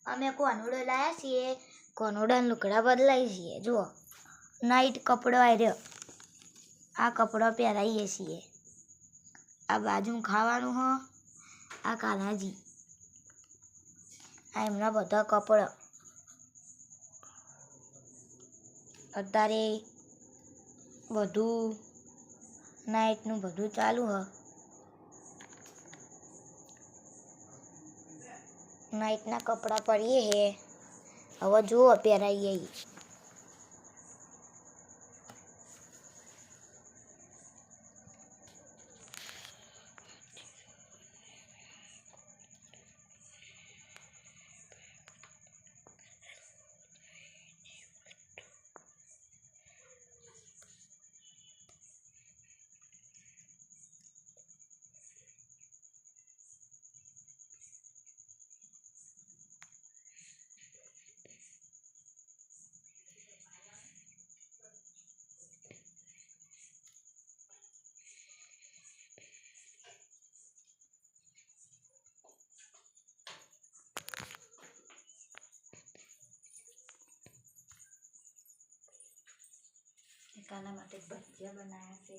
અમે કોનોડો લાયા છીએ, કોનોડાના લુગડા બદલાઈ છીએ. જુઓ, નાઇટ કપડો આવ્યો, આ કપડો પહેરાઈએ છીએ. આ બાજુ ખાવાનું હ, આ કાનાજી, આ એમના બધા કપડા. અત્યારે બધું નાઇટનું બધું ચાલુ હ. નાઇટના કપડાં પહેરીએ હે. હવે જુઓ પહેરાઈએ. કાના માટે ભજીયા બનાવ્યા છે.